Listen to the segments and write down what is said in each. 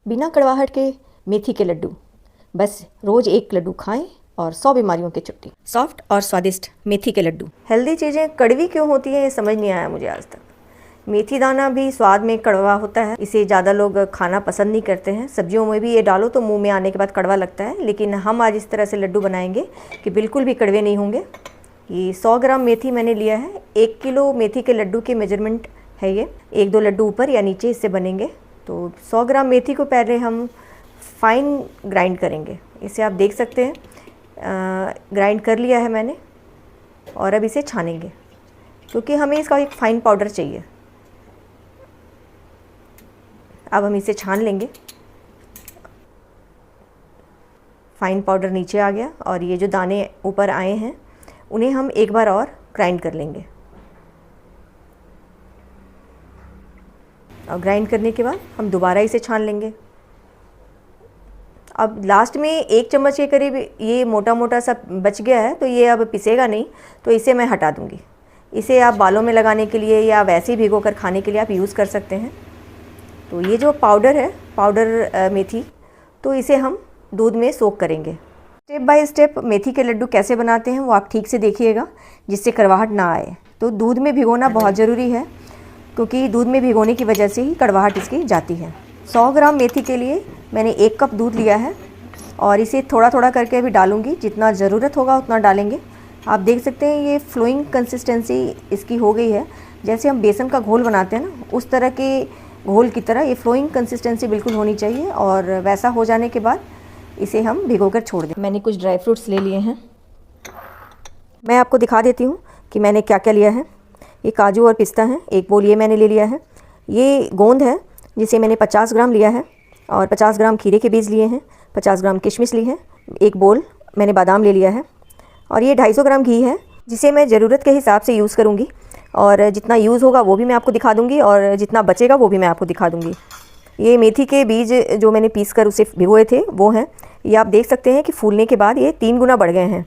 बिना कड़वाहट के मेथी के लड्डू, बस रोज़ एक लड्डू खाएं और 100 बीमारियों की छुट्टी। सॉफ्ट और स्वादिष्ट मेथी के लड्डू। हेल्दी चीज़ें कड़वी क्यों होती हैं ये समझ नहीं आया मुझे आज तक। मेथी दाना भी स्वाद में कड़वा होता है, इसे ज़्यादा लोग खाना पसंद नहीं करते हैं। सब्जियों में भी ये डालो तो मुंह में आने के बाद कड़वा लगता है, लेकिन हम आज इस तरह से लड्डू बनाएंगे कि बिल्कुल भी कड़वे नहीं होंगे। ये 100 ग्राम मेथी मैंने लिया है। 1 किलो मेथी के लड्डू के मेजरमेंट है ये। 1-2 लड्डू ऊपर या नीचे इससे बनेंगे। तो 100 ग्राम मेथी को पहले हम फाइन ग्राइंड करेंगे। इसे आप देख सकते हैं, ग्राइंड कर लिया है मैंने और अब इसे छानेंगे क्योंकि हमें इसका एक फ़ाइन पाउडर चाहिए। अब हम इसे छान लेंगे। फ़ाइन पाउडर नीचे आ गया और ये जो दाने ऊपर आए हैं उन्हें हम एक बार और ग्राइंड कर लेंगे। और ग्राइंड करने के बाद हम दोबारा इसे छान लेंगे। अब लास्ट में 1 चम्मच के करीब ये मोटा मोटा सा बच गया है, तो ये अब पिसेगा नहीं, तो इसे मैं हटा दूंगी। इसे आप बालों में लगाने के लिए या वैसे ही भिगो कर खाने के लिए आप यूज़ कर सकते हैं। तो ये जो पाउडर है, पाउडर मेथी, तो इसे हम दूध में सोक करेंगे। स्टेप बाय स्टेप मेथी के लड्डू कैसे बनाते हैं वो आप ठीक से देखिएगा, जिससे कड़वाहट ना आए। तो दूध में भिगोना बहुत ज़रूरी है क्योंकि दूध में भिगोने की वजह से ही कड़वाहट इसकी जाती है। 100 ग्राम मेथी के लिए मैंने 1 कप दूध लिया है और इसे थोड़ा थोड़ा करके अभी डालूंगी, जितना ज़रूरत होगा उतना डालेंगे। आप देख सकते हैं ये फ्लोइंग कंसिस्टेंसी इसकी हो गई है। जैसे हम बेसन का घोल बनाते हैं ना, उस तरह के घोल की तरह ये फ्लोइंग कंसिस्टेंसी बिल्कुल होनी चाहिए। और वैसा हो जाने के बाद इसे हम भिगोकर छोड़ दें। मैंने कुछ ड्राई फ्रूट्स ले लिए हैं, मैं आपको दिखा देती हूँ कि मैंने क्या क्या लिया है। ये काजू और पिस्ता है, 1 बोल ये मैंने ले लिया है। ये गोंद है जिसे मैंने 50 ग्राम लिया है और 50 ग्राम खीरे के बीज लिए हैं। 50 ग्राम किशमिश ली है। 1 बोल मैंने बादाम ले लिया है और ये 250 ग्राम घी है, जिसे मैं ज़रूरत के हिसाब से यूज़ करूँगी। और जितना यूज़ होगा वो भी मैं आपको दिखा दूँगी और जितना बचेगा वो भी मैं आपको दिखा दूँगी। ये मेथी के बीज जो मैंने पीस कर उसे भिगोए थे वो हैं। ये आप देख सकते हैं कि फूलने के बाद ये 3 गुना बढ़ गए हैं।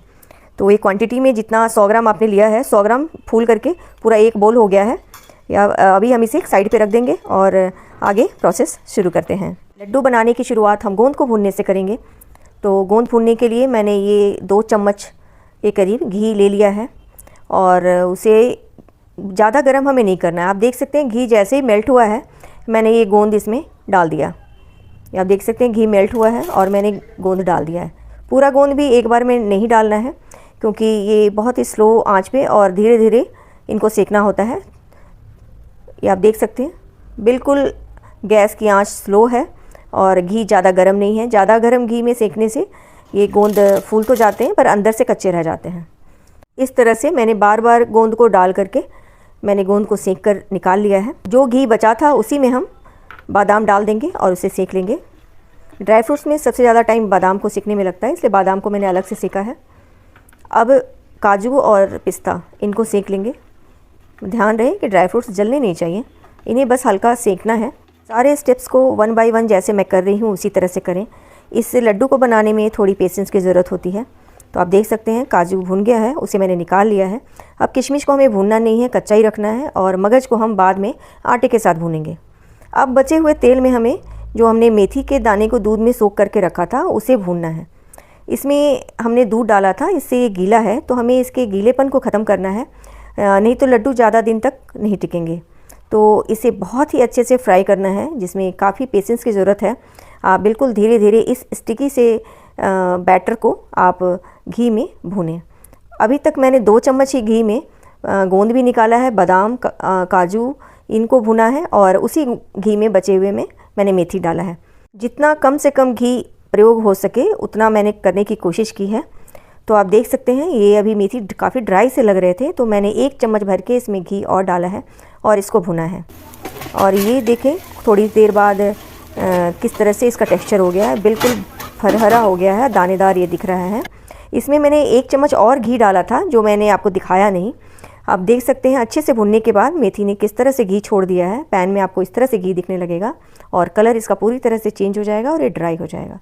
तो ये क्वांटिटी में जितना 100 ग्राम आपने लिया है, 100 ग्राम फूल करके पूरा 1 बोल हो गया है। या अभी हम इसे एक साइड पे रख देंगे और आगे प्रोसेस शुरू करते हैं। लड्डू बनाने की शुरुआत हम गोंद को भूनने से करेंगे। तो गोंद भूनने के लिए मैंने ये 2 चम्मच के करीब घी ले लिया है और उसे ज़्यादा गर्म हमें नहीं करना है। आप देख सकते हैं घी जैसे ही मेल्ट हुआ है मैंने ये गोंद इसमें डाल दिया। आप देख सकते हैं घी मेल्ट हुआ है और मैंने गोंद डाल दिया है। पूरा गोंद भी एक बार में नहीं डालना है क्योंकि ये बहुत ही स्लो आंच पे और धीरे धीरे इनको सेकना होता है। ये आप देख सकते हैं बिल्कुल गैस की आंच स्लो है और घी ज़्यादा गर्म नहीं है। ज़्यादा गर्म घी में सेकने से ये गोंद फूल तो जाते हैं पर अंदर से कच्चे रह जाते हैं। इस तरह से मैंने बार बार गोंद को डाल करके मैंने गोंद को सेक कर निकाल लिया है। जो घी बचा था उसी में हम बादाम डाल देंगे और उसे सेक लेंगे। ड्राई फ्रूट्स में सबसे ज़्यादा टाइम बादाम को सेकने में लगता है, इसलिए बादाम को मैंने अलग से सेका है। अब काजू और पिस्ता इनको सेक लेंगे। ध्यान रहे कि ड्राई फ्रूट्स जलने नहीं चाहिए, इन्हें बस हल्का सेकना है। सारे स्टेप्स को 1 बाय 1 जैसे मैं कर रही हूँ उसी तरह से करें। इस लड्डू को बनाने में थोड़ी पेशेंस की ज़रूरत होती है। तो आप देख सकते हैं काजू भुन गया है, उसे मैंने निकाल लिया है। अब किशमिश को हमें भूनना नहीं है, कच्चा ही रखना है और मगज को हम बाद में आटे के साथ भूनेंगे। अब बचे हुए तेल में हमें जो हमने मेथी के दाने को दूध में सोख करके रखा था उसे भूनना है। इसमें हमने दूध डाला था, इससे ये गीला है तो हमें इसके गीलेपन को ख़त्म करना है, नहीं तो लड्डू ज़्यादा दिन तक नहीं टिकेंगे। तो इसे बहुत ही अच्छे से फ्राई करना है, जिसमें काफ़ी पेशेंस की ज़रूरत है। आप बिल्कुल धीरे धीरे इस स्टिकी से बैटर को आप घी में भूनें। अभी तक मैंने 2 चम्मच ही घी में गोंद भी निकाला है, बादाम काजू इनको भुना है और उसी घी में बचे हुए में मैंने मेथी डाला है। जितना कम से कम घी प्रयोग हो सके उतना मैंने करने की कोशिश की है। तो आप देख सकते हैं ये अभी मेथी काफ़ी ड्राई से लग रहे थे, तो मैंने 1 चम्मच भर के इसमें घी और डाला है और इसको भुना है। और ये देखें थोड़ी देर बाद किस तरह से इसका टेक्सचर हो गया है, बिल्कुल फरहरा हो गया है, दानेदार ये दिख रहा है। इसमें मैंने 1 चम्मच और घी डाला था जो मैंने आपको दिखाया नहीं। आप देख सकते हैं अच्छे से भुनने के बाद मेथी ने किस तरह से घी छोड़ दिया है। पैन में आपको इस तरह से घी दिखने लगेगा और कलर इसका पूरी तरह से चेंज हो जाएगा और ये ड्राई हो जाएगा।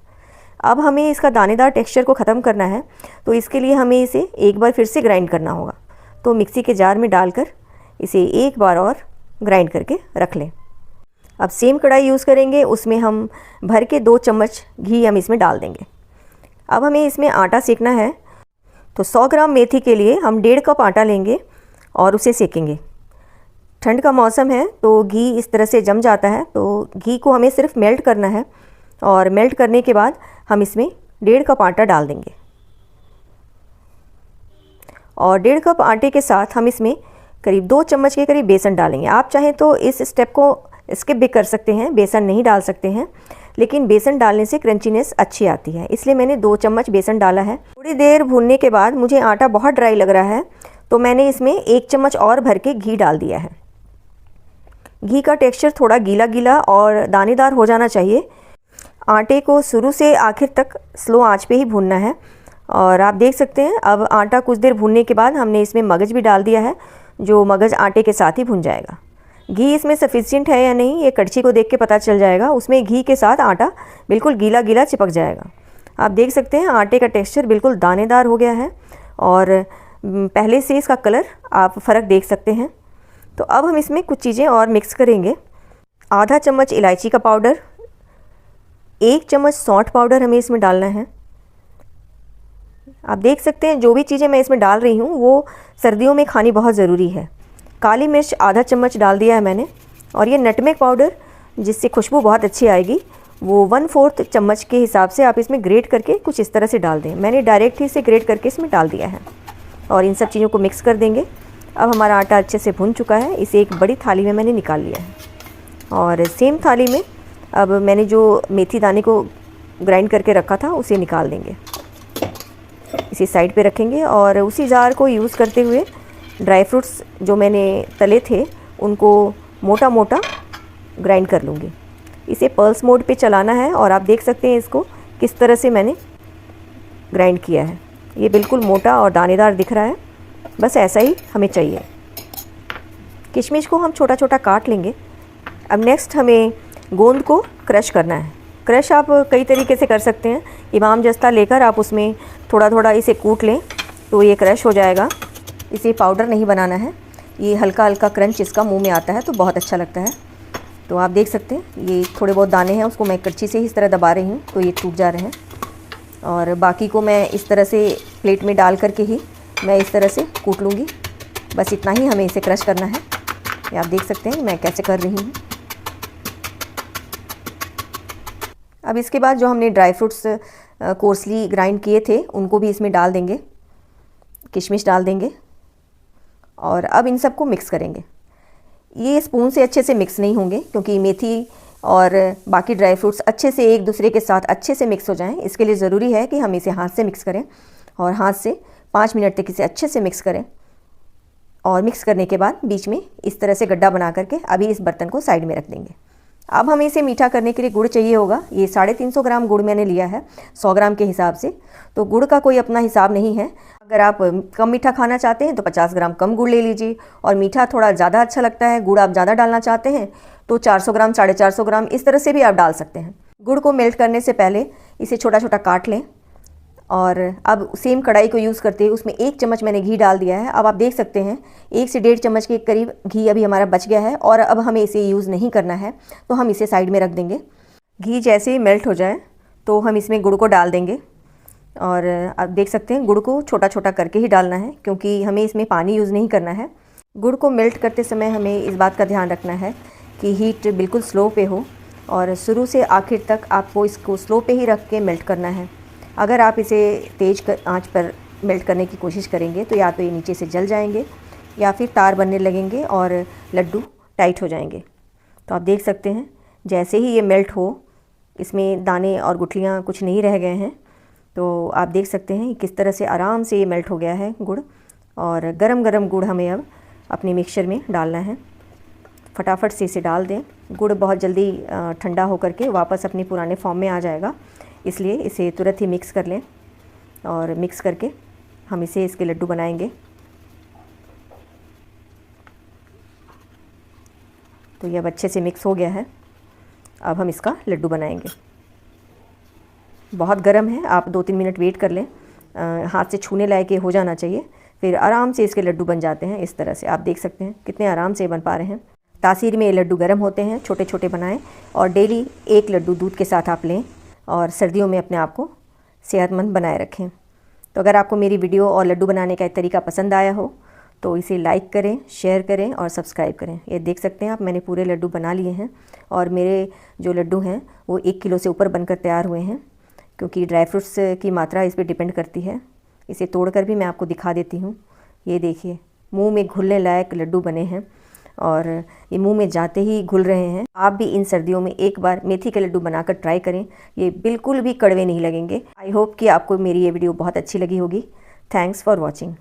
अब हमें इसका दानेदार टेक्सचर को ख़त्म करना है, तो इसके लिए हमें इसे एक बार फिर से ग्राइंड करना होगा। तो मिक्सी के जार में डालकर इसे एक बार और ग्राइंड करके रख लें। अब सेम कढ़ाई यूज़ करेंगे, उसमें हम भर के 2 चम्मच घी हम इसमें डाल देंगे। अब हमें इसमें आटा सेकना है, तो 100 ग्राम मेथी के लिए हम 1.5 कप आटा लेंगे और उसे सेकेंगे। ठंड का मौसम है तो घी इस तरह से जम जाता है, तो घी को हमें सिर्फ मेल्ट करना है और मेल्ट करने के बाद हम इसमें 1.5 कप आटा डाल देंगे और 1.5 कप आटे के साथ हम इसमें करीब 2 चम्मच के करीब बेसन डालेंगे। आप चाहें तो इस स्टेप को स्किप भी कर सकते हैं, बेसन नहीं डाल सकते हैं, लेकिन बेसन डालने से क्रंचीनेस अच्छी आती है, इसलिए मैंने 2 चम्मच बेसन डाला है। थोड़ी देर भूनने के बाद मुझे आटा बहुत ड्राई लग रहा है, तो मैंने इसमें 1 चम्मच और भर के घी डाल दिया है। घी का टेक्सचर थोड़ा गीला गीला और दानेदार हो जाना चाहिए। आटे को शुरू से आखिर तक स्लो आंच पे ही भूनना है। और आप देख सकते हैं अब आटा कुछ देर भूनने के बाद हमने इसमें मगज भी डाल दिया है, जो मगज आटे के साथ ही भुन जाएगा। घी इसमें सफिशिएंट है या नहीं ये कड़छी को देख के पता चल जाएगा, उसमें घी के साथ आटा बिल्कुल गीला गीला चिपक जाएगा। आप देख सकते हैं आटे का टेक्सचर बिल्कुल दानेदार हो गया है और पहले से इसका कलर आप फ़र्क देख सकते हैं। तो अब हम इसमें कुछ चीज़ें और मिक्स करेंगे। आधा चम्मच इलायची का पाउडर, 1 चम्मच सौंठ पाउडर हमें इसमें डालना है। आप देख सकते हैं जो भी चीज़ें मैं इसमें डाल रही हूँ वो सर्दियों में खानी बहुत ज़रूरी है। काली मिर्च आधा चम्मच डाल दिया है मैंने, और ये नटमेग पाउडर जिससे खुशबू बहुत अच्छी आएगी वो 1/4 चम्मच के हिसाब से आप इसमें ग्रेट करके कुछ इस तरह से डाल दें। मैंने डायरेक्ट ही इसे ग्रेट करके इसमें डाल दिया है और इन सब चीज़ों को मिक्स कर देंगे। अब हमारा आटा अच्छे से भुन चुका है, इसे एक बड़ी थाली में मैंने निकाल लिया है और सेम थाली में अब मैंने जो मेथी दाने को ग्राइंड करके रखा था उसे निकाल देंगे। इसे साइड पे रखेंगे और उसी जार को यूज़ करते हुए ड्राई फ्रूट्स जो मैंने तले थे उनको मोटा मोटा ग्राइंड कर लूँगी। इसे पल्स मोड पे चलाना है और आप देख सकते हैं इसको किस तरह से मैंने ग्राइंड किया है। ये बिल्कुल मोटा और दानेदार दिख रहा है, बस ऐसा ही हमें चाहिए। किशमिश को हम छोटा छोटा काट लेंगे। अब नेक्स्ट हमें गोंद को क्रश करना है। क्रश आप कई तरीके से कर सकते हैं। इमाम जस्ता लेकर आप उसमें थोड़ा थोड़ा इसे कूट लें तो ये क्रश हो जाएगा। इसे पाउडर नहीं बनाना है, ये हल्का हल्का क्रंच इसका मुंह में आता है तो बहुत अच्छा लगता है। तो आप देख सकते हैं ये थोड़े बहुत दाने हैं, उसको मैं कच्ची से ही इस तरह दबा रही हूँ तो ये टूट जा रहे हैं। और बाकी को मैं इस तरह से प्लेट में डाल करके ही मैं इस तरह से कूट लूँगी। बस इतना ही हमें इसे क्रश करना है। ये आप देख सकते हैं मैं कैसे कर रही हूँ। अब इसके बाद जो हमने ड्राई फ्रूट्स कोर्सली ग्राइंड किए थे उनको भी इसमें डाल देंगे, किशमिश डाल देंगे और अब इन सबको मिक्स करेंगे। ये स्पून से अच्छे से मिक्स नहीं होंगे क्योंकि मेथी और बाकी ड्राई फ्रूट्स अच्छे से एक दूसरे के साथ अच्छे से मिक्स हो जाएं। इसके लिए ज़रूरी है कि हम इसे हाथ से मिक्स करें और हाथ से 5 मिनट तक इसे अच्छे से मिक्स करें। और मिक्स करने के बाद बीच में इस तरह से गड्ढा बना करके अभी इस बर्तन को साइड में रख देंगे। अब हमें इसे मीठा करने के लिए गुड़ चाहिए होगा। ये 350 ग्राम गुड़ मैंने लिया है 100 ग्राम के हिसाब से। तो गुड़ का कोई अपना हिसाब नहीं है। अगर आप कम मीठा खाना चाहते हैं तो 50 ग्राम कम गुड़ ले लीजिए, और मीठा थोड़ा ज़्यादा अच्छा लगता है, गुड़ आप ज़्यादा डालना चाहते हैं तो 400 ग्राम 450 ग्राम इस तरह से भी आप डाल सकते हैं। गुड़ को मेल्ट करने से पहले इसे छोटा छोटा काट लें और अब सेम कढ़ाई को यूज़ करते हुए उसमें 1 चम्मच मैंने घी डाल दिया है। अब आप देख सकते हैं 1 से 1.5 चम्मच के करीब घी अभी हमारा बच गया है और अब हमें इसे यूज़ नहीं करना है तो हम इसे साइड में रख देंगे। घी जैसे ही मेल्ट हो जाए तो हम इसमें गुड़ को डाल देंगे और आप देख सकते हैं गुड़ को छोटा छोटा करके ही डालना है क्योंकि हमें इसमें पानी यूज़ नहीं करना है। गुड़ को मेल्ट करते समय हमें इस बात का ध्यान रखना है कि हीट बिल्कुल स्लो पे हो और शुरू से आखिर तक आपको इसको स्लो पे ही रख के मेल्ट करना है। अगर आप इसे तेज़ आंच पर मेल्ट करने की कोशिश करेंगे तो या तो ये नीचे से जल जाएंगे या फिर तार बनने लगेंगे और लड्डू टाइट हो जाएंगे। तो आप देख सकते हैं जैसे ही ये मेल्ट हो इसमें दाने और गुठलियाँ कुछ नहीं रह गए हैं। तो आप देख सकते हैं किस तरह से आराम से ये मेल्ट हो गया है गुड़। और गरम गरम गुड़ हमें अब अपने मिक्सचर में डालना है। फटाफट से इसे डाल दें। गुड़ बहुत जल्दी ठंडा होकर के वापस अपने पुराने फॉर्म में आ जाएगा, इसलिए इसे तुरंत ही मिक्स कर लें और मिक्स करके हम इसे इसके लड्डू बनाएंगे। तो ये अब अच्छे से मिक्स हो गया है। अब हम इसका लड्डू बनाएंगे। बहुत गर्म है, आप 2-3 मिनट वेट कर लें, हाथ से छूने लायक हो जाना चाहिए, फिर आराम से इसके लड्डू बन जाते हैं। इस तरह से आप देख सकते हैं कितने आराम से बन पा रहे हैं। तासीर में ये लड्डू गर्म होते हैं, छोटे छोटे बनाएं और डेली 1 लड्डू दूध के साथ आप लें और सर्दियों में अपने आप को सेहतमंद बनाए रखें। तो अगर आपको मेरी वीडियो और लड्डू बनाने का एक तरीका पसंद आया हो तो इसे लाइक करें, शेयर करें और सब्सक्राइब करें। ये देख सकते हैं आप, मैंने पूरे लड्डू बना लिए हैं और मेरे जो लड्डू हैं वो 1 किलो से ऊपर बनकर तैयार हुए हैं, क्योंकि ड्राई फ्रूट्स की मात्रा इस पर डिपेंड करती है। इसे तोड़कर भी मैं आपको दिखा देती हूँ। ये देखिए, मुंह में घुलने लायक लड्डू बने हैं और ये मुंह में जाते ही घुल रहे हैं। आप भी इन सर्दियों में एक बार मेथी के लड्डू बनाकर ट्राई करें, ये बिल्कुल भी कड़वे नहीं लगेंगे। आई होप कि आपको मेरी ये वीडियो बहुत अच्छी लगी होगी। Thanks for watching.